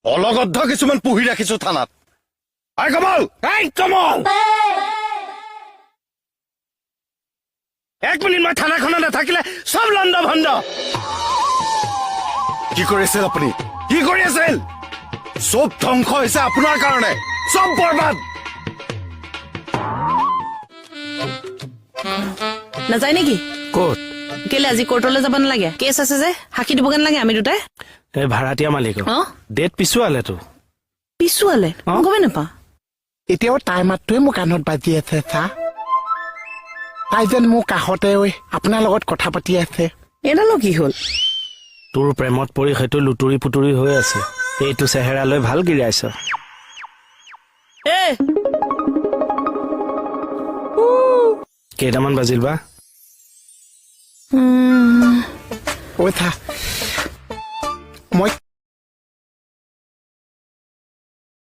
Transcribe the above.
অলগদ্ধ কিছুমান পুহি ৰাখিছো থানাত আই কমল এক মিনিট মই থানাখনত নাথাকিলে সব লণ্ড ভণ্ড কি কৰিছিল আপুনি কি কৰি আছিল সব ধ্বংস হৈছে আপোনাৰ কাৰণে সব বৰবাদ নাযায় নেকি ক'ত কেলে আজি কোৰ্টলৈ যাব নালাগে কেছ আছে যে হাকি দিবগে নালাগে আমি দুটাই এই ভাড়াতীয়া মালিক ডেট পিছুৱালেতো পিছুৱালে গমে নাপাওঁ এতিয়াও তাই মাতটোৱে মোৰ কাণত বাজি আছে ছাৰ তাই যেন মোৰ কাষতে আপোনাৰ লগত কথা পাতি আছে এডালো কি হ'ল তোৰ প্ৰেমত পৰি সেইটো লুতুৰি পুতুৰি হৈ আছে এইটো চেহেৰালৈ ভাল গিৰাইছ এ কেইটামান বাজিল বা ছা